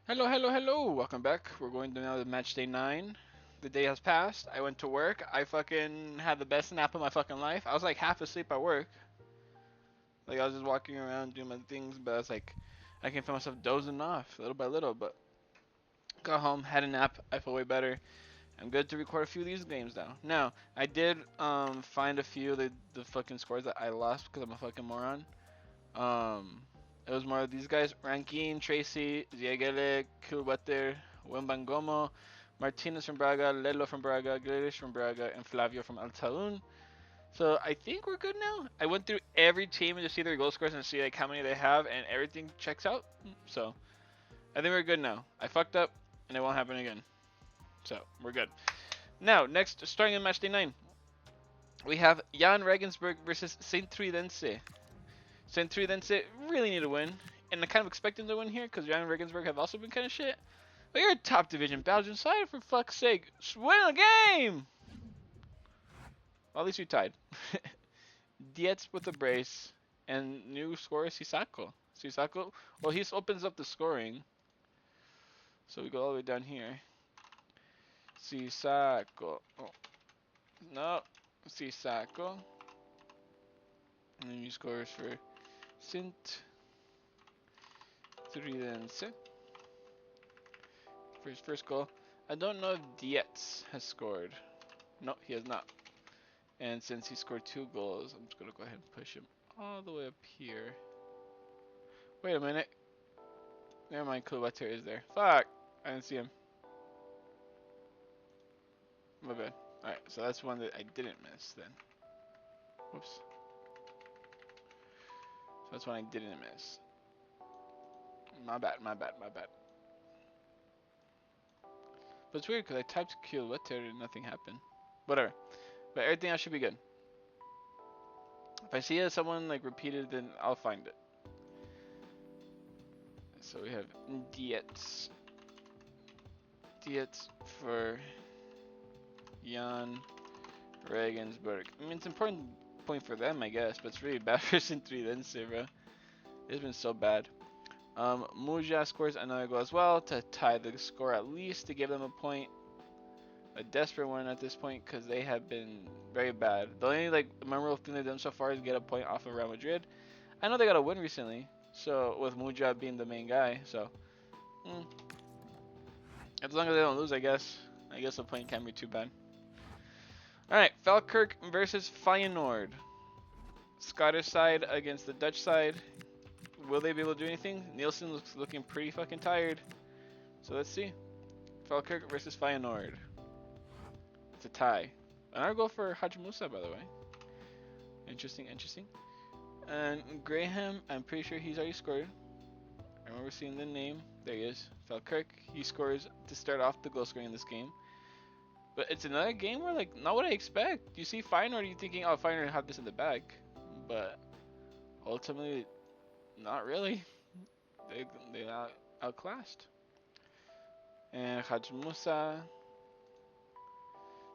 Hello, hello, hello. Welcome back. We're going to now the match day 9. The day has passed. I went to work. I fucking had the best nap of my fucking life. I was like half asleep at work. Like I was just walking around doing my things, but I was like, I can feel myself dozing off little by little. But got home, had a nap. I feel way better. I'm good to record a few of these games now. Now, I did find a few of the fucking scores that I lost because I'm a fucking moron. Um, it was more of these guys: Rankin, Tracy, Ziegele, Kilwater, Wembangomo, Martinez from Braga, Lelo from Braga, Grealish from Braga, and Flavio from Altaun. So I think we're good now. I went through every team and just see their goal scores and see like how many they have, and everything checks out. So I think we're good now. I fucked up, and it won't happen again. So we're good. Now, next, starting in match day 9, we have Jan Regensburg versus Saint Truidense. Saint Truidense really need to win, and I kind of expect them to win here because Jan Regensburg have also been kind of shit. But you're a top division Belgian side, for fuck's sake. Just win a game! Well, at least you tied. Dietz with the brace, and new scorer Sisako. Sisako, well, he opens up the scoring. So we go all the way down here. Sisako. Oh, no. Sisako. And then new scores for Sint Tridense for his first goal. I don't know if Dietz has scored. No, he has not. And since he scored 2 goals, I'm just going to go ahead and push him all the way up here. Wait a minute. Never mind, Kuwater is there. Fuck! I didn't see him. My bad. Alright, so that's one that I didn't miss then. Whoops. So that's one I didn't miss. My bad, my bad, my bad. But it's weird because I typed Kuwater and nothing happened. Whatever. But everything else should be good. If I see someone like repeated, then I'll find it. So we have Dietz. Dietz for Jan Regensburg. I mean, it's an important point for them, I guess, but it's really bad for Sint-Truidense, bro. It's been so bad. Muja scores another goal as well to tie the score at least to give them a point. A desperate one at this point because they have been very bad. The only like memorable thing they've done so far is get a point off of Real Madrid. I know they got a win recently, so with Muja being the main guy. So as long as they don't lose, I guess the point can't be too bad. All right, Falkirk versus Feyenoord. Scottish side against the Dutch side. Will they be able to do anything? Nielsen looks looking pretty fucking tired. So let's see. Falkirk versus Feyenoord. It's a tie. Another goal for Haj Musa, by the way. Interesting, interesting. And Graham, I'm pretty sure he's already scored. I remember seeing the name. There he is. Falkirk. He scores to start off the goal scoring in this game. But it's another game where, like, not what I expect. You see Feyenoord, you're thinking, oh, Feyenoord have this in the bag. But ultimately, not really. They outclassed. And Haj Musa.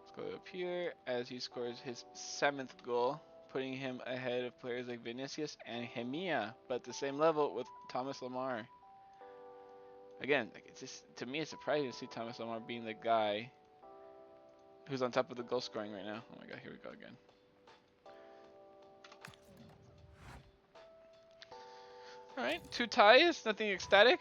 Let's go up here as he scores his 7th goal, putting him ahead of players like Vinicius and Hemia, but at the same level with Thomas Lamar. Again, like, it's just, to me, it's surprising to see Thomas Lamar being the guy who's on top of the goal scoring right now. Oh my god, here we go again. Alright, 2 ties, nothing ecstatic.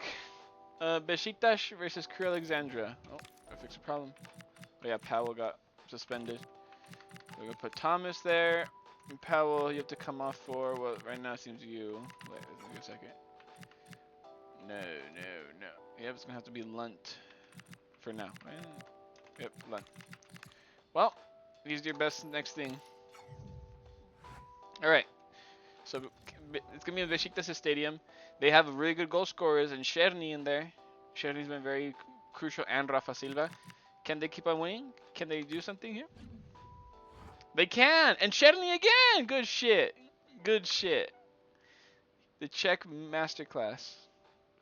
Besiktas versus Crew Alexandra. Oh, gotta fix the problem. Oh yeah, Powell got suspended. We're gonna put Thomas there. And Powell, you have to come off for what right now seems you. Wait a second. No. Yep, it's gonna have to be Lunt for now. Yep, Lunt. Well, he's your best next thing. Alright. So it's gonna be in Besiktas Stadium. They have really good goal scorers and Cherny in there. Cherny's been very crucial, and Rafa Silva. Can they keep on winning? Can they do something here? They can! And Cherny again! Good shit. Good shit. The Czech masterclass.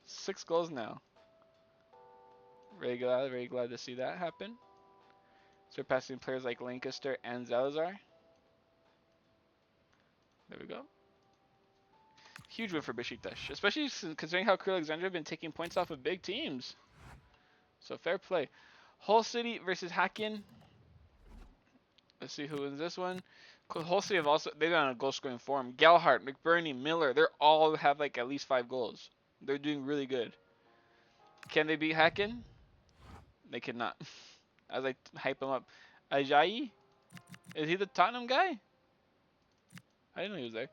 6 goals now. Very glad to see that happen. Surpassing players like Lancaster and Salazar. There we go. Huge win for Besiktas, especially considering how Crew Alexandria have been taking points off of big teams. So fair play. Hull City versus Hacken. Let's see who wins this one. Hull City have also they've on a goal scoring form. Galhart, McBurney, Miller, they're all have like at least 5 goals. They're doing really good. Can they beat Hacken? They cannot. I was like hype him up. Ajayi? Is he the Tottenham guy? I didn't know he was there.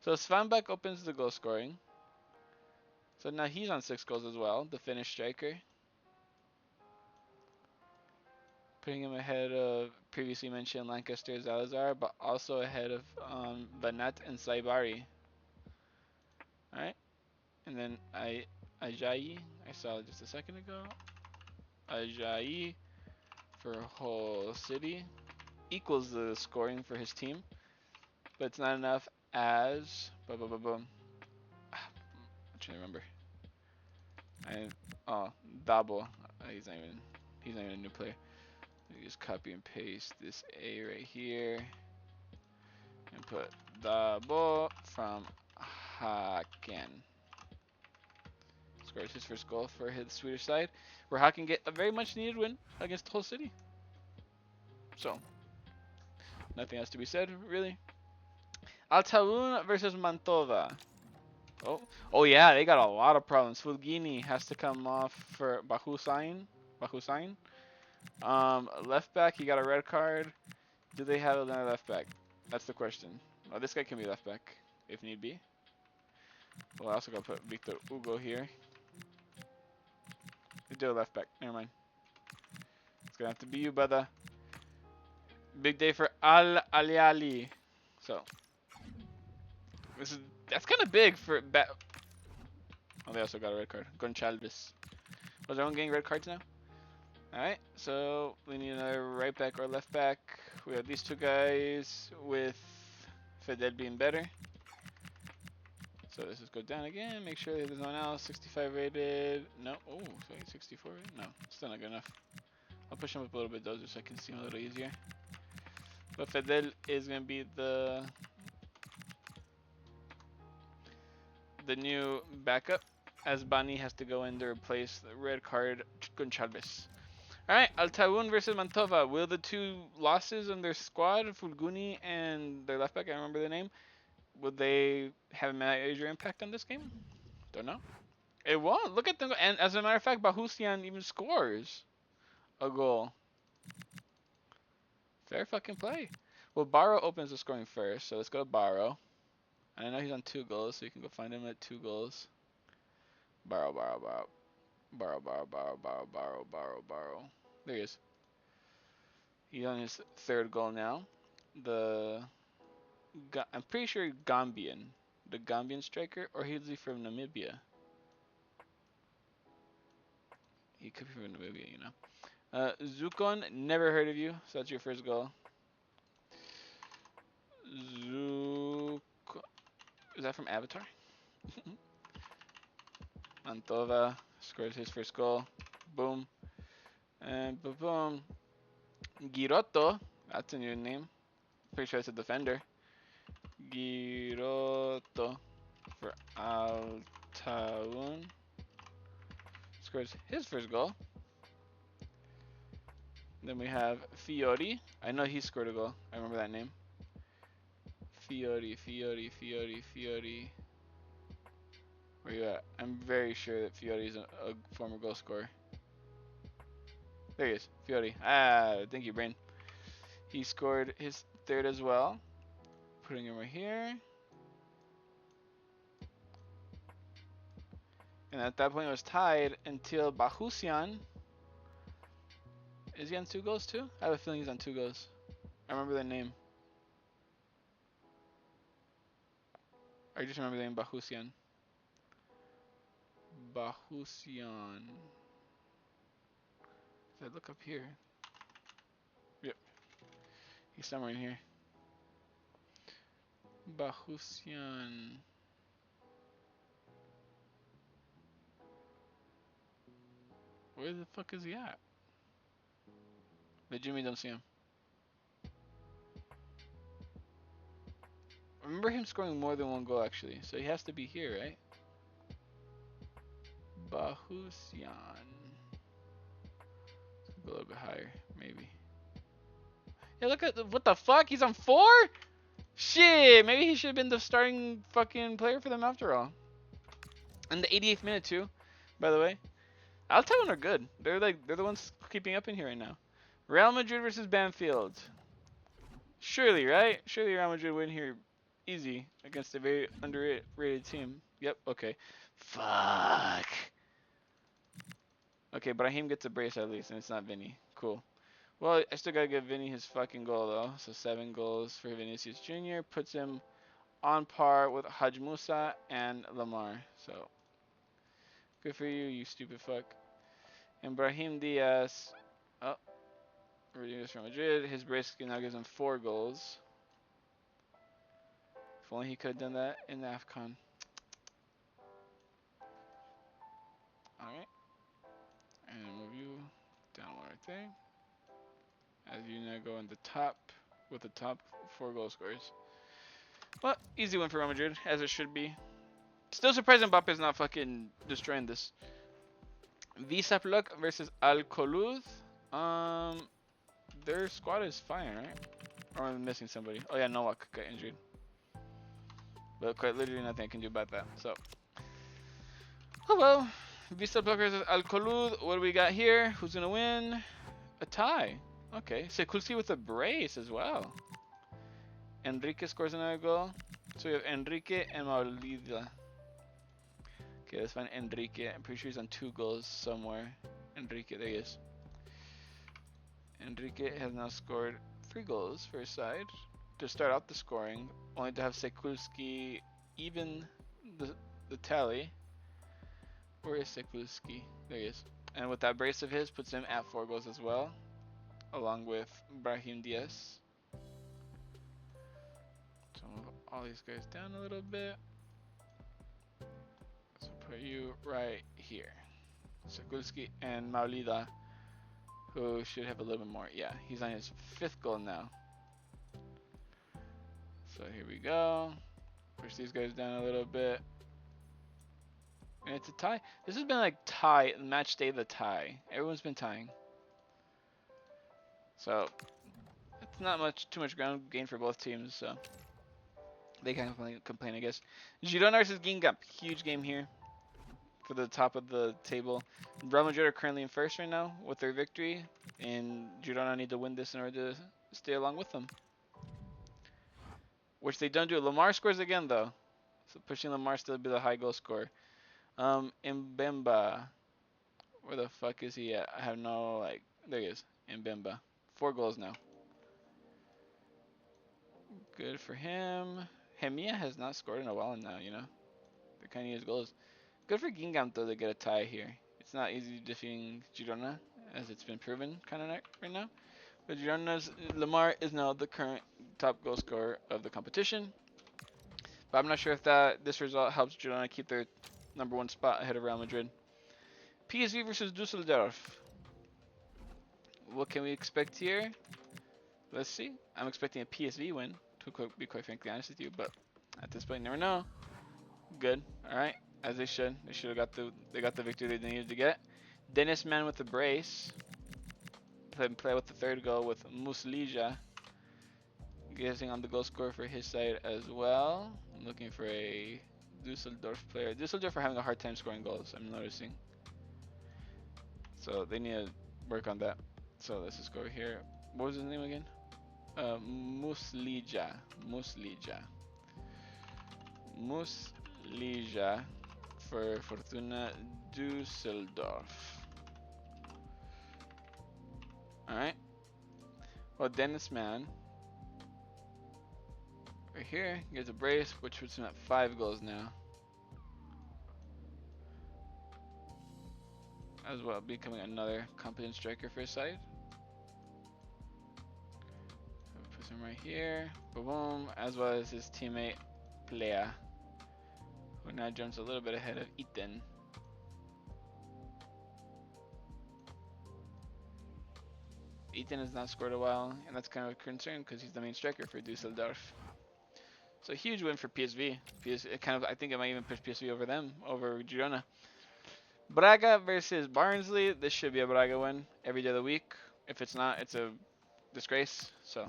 So Svanbak opens the goal scoring. So now he's on 6 goals as well, the Finnish striker. Putting him ahead of previously mentioned Lancaster Zalazar, but also ahead of Banat and Saibari. Alright. And then Ajayi, I saw it just a second ago. Ajayi for Hull City equals the scoring for his team, but it's not enough as boom. I'm trying to remember. Dabo. He's not even a new player. Just copy and paste this A right here and put Dabo from Haken. Scores his first goal for his Swedish side, where Haken get a very much needed win against Hull City. So, nothing else to be said, really. Altaun versus Mantova. Oh yeah, they got a lot of problems. Fulgini has to come off for Bahusain. Left back, he got a red card. Do they have another left back? That's the question. Oh, this guy can be left back if need be. Well, I also gotta put Victor Hugo here. They do a left back. Never mind. It's gonna have to be you, brother. Big day for Al Aliali. So that's kind of big for Oh, they also got a red card. Goncalves. Was everyone getting red cards now? Alright, so we need another right back or left back. We have these two guys with Fidel being better. So let's just go down again, make sure there's no one else. 65 rated. No. Oh, sorry, 64 rated? No, still not good enough. I'll push him up a little bit though, just so I can see him a little easier. But Fidel is going to be the new backup, as Bani has to go in to replace the red card Goncalves. Alright, Altaun versus Mantova. Will the two losses in their squad, Fulguni and their left back, I remember the name, would they have a major impact on this game? Don't know. It won't. Look at them. And as a matter of fact, Bahusian even scores a goal. Fair fucking play. Well, Barrow opens the scoring first, so let's go to Barrow. I know he's on 2 goals, so you can go find him at 2 goals. Barrow. There he is. He's on his 3rd goal now. I'm pretty sure Gambian. The Gambian striker, or is he from Namibia? He could be from Namibia, you know. Zukon, never heard of you, so that's your first goal. Is that from Avatar? Mantova scores his first goal. Boom. And boom. Girotto, that's a new name. Pretty sure it's a defender. Girotto for Altaun. Scores his first goal. Then we have Fiori. I know he scored a goal. I remember that name. Fiori. Where you at? I'm very sure that Fiori is a former goal scorer. There he is. Fiori. Thank you, brain. He scored his 3rd as well. Putting him right here. And at that point it was tied until Bahusian. Is he on 2 goals too? I have a feeling he's on 2 goals. I remember the name. I just remember the name Bahusian. If I look up here. Yep. He's somewhere in here. Bahusian. Where the fuck is he at? But Jimmy don't see him. I remember him scoring more than one goal actually, so he has to be here, right? Bahusyan. Go a little bit higher, maybe. Yeah, look at what the fuck? He's on 4? Shit, maybe he should have been the starting fucking player for them after all. In the 88th minute too, by the way. Altown are good. They're the ones keeping up in here right now. Real Madrid versus Banfield. Surely, right? Surely Real Madrid win here easy against a very underrated team. Yep, okay. Fuck. Okay, Brahim gets a brace at least, and it's not Vinny. Cool. Well, I still gotta give Vinny his fucking goal though. So 7 goals for Vinicius Jr. puts him on par with Haj Musa and Lamar. So good for you, you stupid fuck. And Brahim Diaz. Oh, Rodriguez from Madrid. His brace now gives him 4 goals. If only he could have done that in the AFCON. Alright. And move you down one right there. As you now go in the top with the top 4 goal scorers. Well, easy win for Real Madrid, as it should be. Still surprised Mbappe's not fucking destroying this. Visa Pluk versus Al Kholoud. Their squad is fine, right? Or am I missing somebody? Oh yeah, Nowak got injured. But quite literally nothing I can do about that. So, oh well. Visa Pluk versus Al Kholoud. What do we got here? Who's gonna win? A tie. Okay. Sekulski with a brace as well. Enrique scores another goal. So we have Enrique and Maulida. Okay, let's find Enrique. I'm pretty sure he's on 2 goals somewhere. Enrique, there he is. Enrique has now scored 3 goals for his side to start out the scoring, only to have Sekulski even the tally. Where is Sekulski? There he is. And with that brace of his, puts him at 4 goals as well, along with Brahim Diaz. So move all these guys down a little bit. So put you right here. Sekulski and Maulida, who should have a little bit more. Yeah, he's on his 5th goal now. So here we go. Push these guys down a little bit. And it's a tie. This has been like tie, match day the tie. Everyone's been tying. So it's not too much ground gain for both teams, so they can't complain, I guess. Girona versus Guingamp. Huge game here for the top of the table. Real Madrid are currently in 1st right now with their victory, and Girona need to win this in order to stay along with them. Which they don't do. Lamar scores again though, so pushing Lamar still to be the high goal scorer. Mbemba, where the fuck is he at? I have no there he is. Mbemba, 4 goals now. Good for him. Hemia has not scored in a while now, you know. They kind of use goals. Good for Guingamp though to get a tie here. It's not easy defeating Girona, as it's been proven kind of right now. But Girona's Lamar is now the current top goal scorer of the competition. But I'm not sure if this result helps Girona keep their #1 spot ahead of Real Madrid. PSV versus Düsseldorf. What can we expect here? Let's see. I'm expecting a PSV win, to be quite frankly honest with you, but at this point, you never know. Good. All right, as they should. They should have got the victory they needed to get. Dennis Mann with the brace. Play with the 3rd goal with Muslija getting on the goal scorer for his side as well. I'm looking for a Düsseldorf player. Düsseldorf are having a hard time scoring goals, I'm noticing. So they need to work on that. So let's just go over here. What was his name again? Muslija. Muslija for Fortuna Düsseldorf. Alright. Well, Dennis Mann right here gets a brace, which puts him at 5 goals now. As well, becoming another competent striker for his side. Puts him right here. Boom. As well as his teammate, Plea, who now jumps a little bit ahead of Ethan. Ethan has not scored a while, and that's kind of a concern because he's the main striker for Düsseldorf. It's a huge win for PSV. It kind of, I think it might even push PSV over them, over Girona. Braga versus Barnsley. This should be a Braga win every day of the week. If it's not, it's a disgrace. So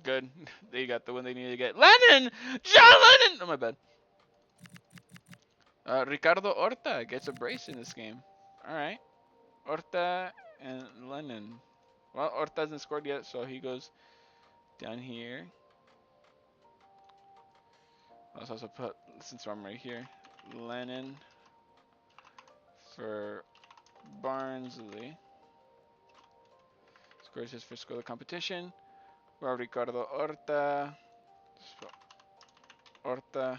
good. They got the win they needed to get. Lennon! John Lennon! Oh, my bad. Ricardo Horta gets a brace in this game. All right. Horta and Lennon. Well, Horta hasn't scored yet, so he goes down here. Let's also put, since I'm right here, Lennon for Barnsley. Scores his first goal of the competition. Well, Ricardo Horta. Horta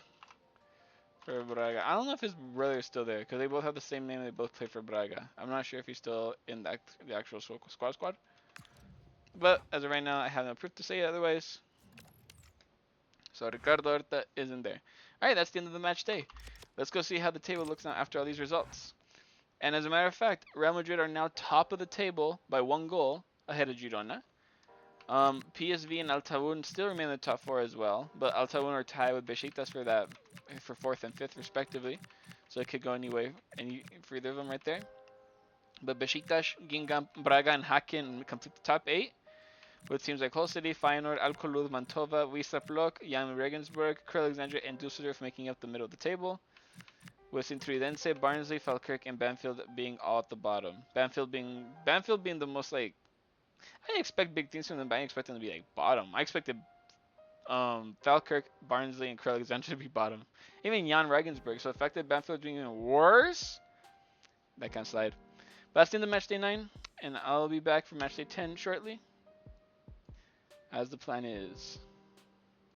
for Braga. I don't know if his brother is still there because they both have the same name. They both play for Braga. I'm not sure if he's still in the actual squad. But as of right now, I have no proof to say otherwise. So Ricardo Horta isn't there. All right, that's the end of the match day. Let's go see how the table looks now after all these results. And as a matter of fact, Real Madrid are now top of the table by 1 goal ahead of Girona. PSV and Altavun still remain in the top 4 as well, but Altavun are tied with Besiktas for 4th and 5th respectively. So it could go any way for either of them right there. But Besiktas, Guingamp, Braga, and Haken complete the top 8. With teams like Hull City, Feyenoord, Alcolud, Mantova, Wisla Plock, Jan Regensburg, Crew Alexandria, and Dusseldorf making up the middle of the table. With Intridense, Barnsley, Falkirk, and Banfield being all at the bottom. Banfield being the most like, I didn't expect big things from them, but I didn't expect them to be like bottom. I expected Falkirk, Barnsley, and Crew Alexandria to be bottom. Even Jan Regensburg. So the fact that Banfield being even worse, that can slide. But that's the end of match day 9, and I'll be back for match day 10 shortly, as the plan is.